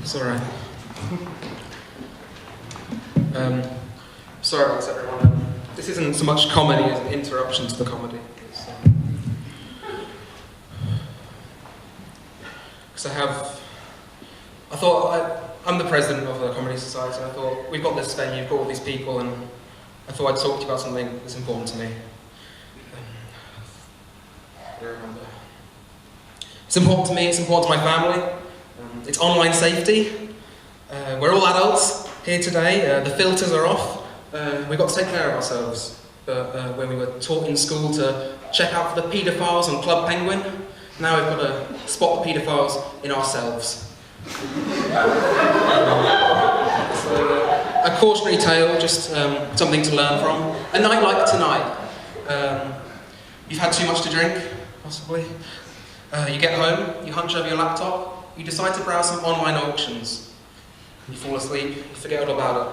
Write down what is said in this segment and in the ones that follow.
It's alright. Sorry about this, everyone. This isn't so much comedy as an interruption to the comedy. Because I'm the president of the Comedy Society, and I thought, we've got this venue, we've got all these people, and I thought I'd talk to you about something that's important to me. It's important to me, it's important to my family. It's online safety. We're all adults here today. The filters are off. We've got to take care of ourselves. But when we were taught in school to check out for the paedophiles on Club Penguin, now we've got to spot the paedophiles in ourselves. A cautionary tale, just something to learn from. A night like tonight. You've had too much to drink, possibly. You get home, you hunch over your laptop, you decide to browse some online auctions. You fall asleep, you forget all about it.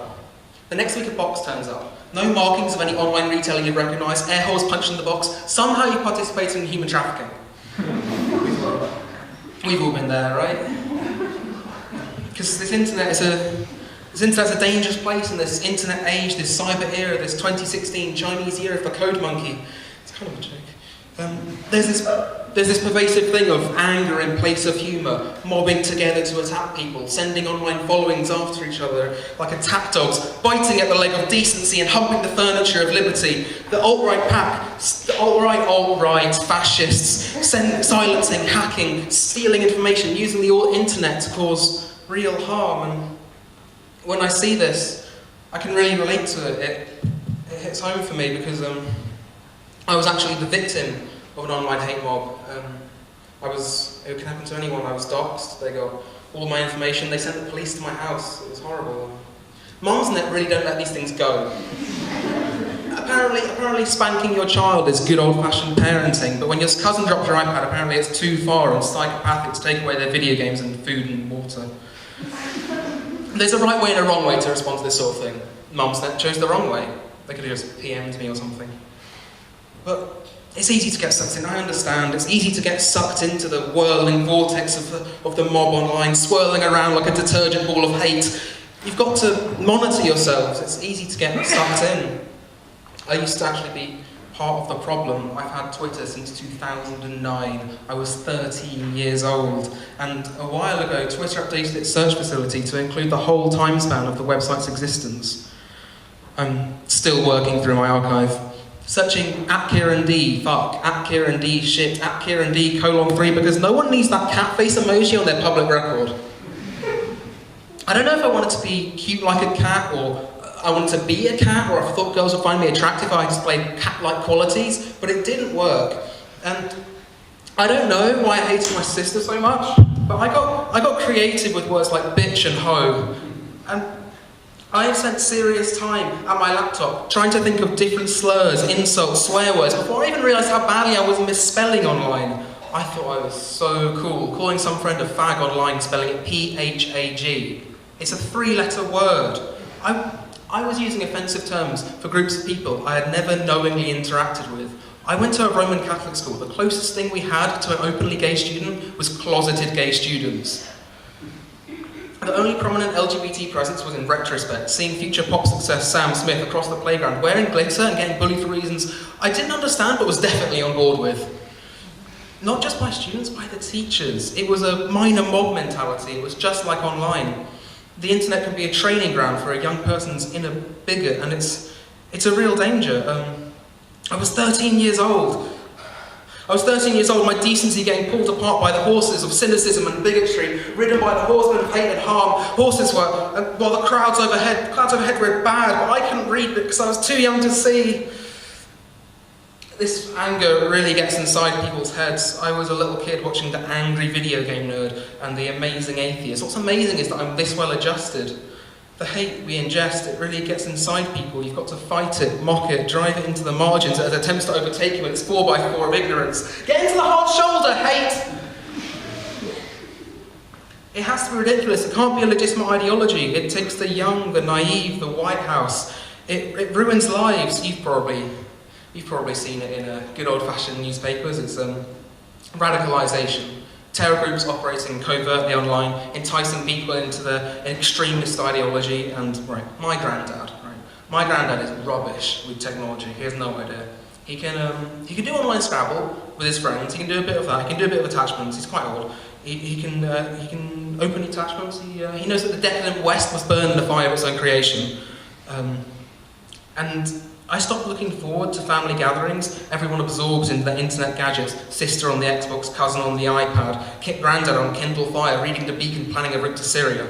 The next week a box turns up. No markings of any online retailer you recognise, air holes punched in the box. Somehow you participated in human trafficking. We've all been there, right? Because this internet's a dangerous place in this internet age, this cyber era, this 2016 Chinese year of the code monkey. It's kind of a joke. There's this pervasive thing of anger in place of humour, mobbing together to attack people, sending online followings after each other like attack dogs, biting at the leg of decency and humping the furniture of liberty. The alt-right pack, the alt-right fascists, silencing, hacking, stealing information, using the internet to cause real harm. And when I see this, I can really relate to it. It hits home for me because I was actually the victim of an online hate mob. It can happen to anyone. I was doxxed, they got all my information, they sent the police to my house. It was horrible. Mumsnet really don't let these things go. Apparently spanking your child is good old-fashioned parenting, but when your cousin drops your iPad, apparently it's too far and psychopathic to take away their video games and food and water. There's a right way and a wrong way to respond to this sort of thing. Mumsnet chose the wrong way. They could have just PM'd me or something. But it's easy to get sucked in, I understand. It's easy to get sucked into the whirling vortex of the mob online, swirling around like a detergent ball of hate. You've got to monitor yourselves. It's easy to get sucked in. I used to actually be part of the problem. I've had Twitter since 2009. I was 13 years old. And a while ago, Twitter updated its search facility to include the whole time span of the website's existence. I'm still working through my archive. Searching @KieranD, fuck, @KieranD, shit, @KieranD:3, because no one needs that cat face emoji on their public record. I don't know if I wanted to be cute like a cat, or I wanted to be a cat, or if I thought girls would find me attractive if I displayed cat-like qualities, but it didn't work. And I don't know why I hated my sister so much, but I got creative with words like bitch and hoe. And I spent serious time at my laptop trying to think of different slurs, insults, swear words before I even realised how badly I was misspelling online. I thought I was so cool, calling some friend a fag online, spelling it P-H-A-G. It's a 3-letter word. I was using offensive terms for groups of people I had never knowingly interacted with. I went to a Roman Catholic school. The closest thing we had to an openly gay student was closeted gay students. The only prominent LGBT presence was in retrospect, seeing future pop success Sam Smith across the playground, wearing glitter and getting bullied for reasons I didn't understand but was definitely on board with. Not just by students, by the teachers. It was a minor mob mentality. It was just like online. The internet can be a training ground for a young person's inner bigot, and it's a real danger. I was 13 years old. My decency getting pulled apart by the horses of cynicism and bigotry, ridden by the horsemen of hate and harm. Horses were, while the crowds overhead were bad, but I couldn't read because I was too young to see. This anger really gets inside people's heads. I was a little kid watching The Angry Video Game Nerd and The Amazing Atheist. What's amazing is that I'm this well adjusted. The hate we ingest, it really gets inside people. You've got to fight it, mock it, drive it into the margins as it attempts to overtake you in its 4x4 of ignorance. Get into the hard shoulder, hate! It has to be ridiculous. It can't be a legitimate ideology. It takes the young, the naive, the White House. It ruins lives. You've probably seen it in good old-fashioned newspapers. It's radicalisation. Terror groups operating covertly online, enticing people into an extremist ideology, and my granddad is rubbish with technology. He has no idea. He can do online Scrabble with his friends. He can do a bit of that. He can do a bit of attachments. He's quite old. He can open attachments. He knows that the decadent West was burned in the fire of its own creation. And I stopped looking forward to family gatherings. Everyone absorbs into their internet gadgets. Sister on the Xbox, cousin on the iPad, granddad on Kindle Fire, reading The Beacon, planning a route to Syria.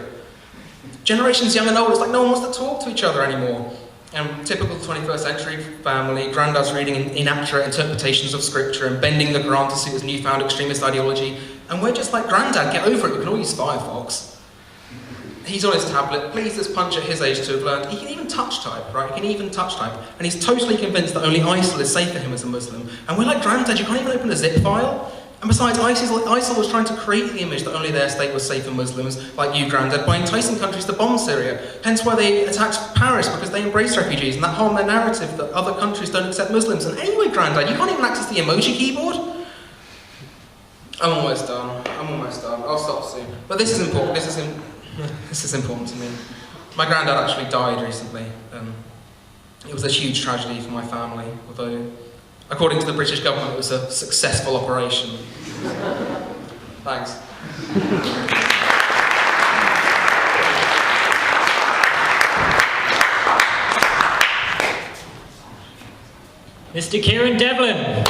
Generations young and old, it's like no one wants to talk to each other anymore. Typical 21st century family, granddad's reading inaccurate interpretations of scripture and bending the Quran to suit his newfound extremist ideology. And we're just like, Granddad, get over it, we can all use Firefox. He's on his tablet, pleased as punch at his age to have learned. He can even touch type, right? He can even touch type. And he's totally convinced that only ISIL is safe for him as a Muslim. And we're like, Granddad, you can't even open a zip file? And besides, ISIL was trying to create the image that only their state was safe for Muslims, like you, Grandad, by enticing countries to bomb Syria. Hence why they attacked Paris, because they embrace refugees, and that harmed their narrative that other countries don't accept Muslims. And anyway, Grandad, you can't even access the emoji keyboard? I'm almost done. I'll stop soon. But this is important. This is important to me. My granddad actually died recently. It was a huge tragedy for my family, although, according to the British government, it was a successful operation. Thanks. Mr. Kieran Devlin.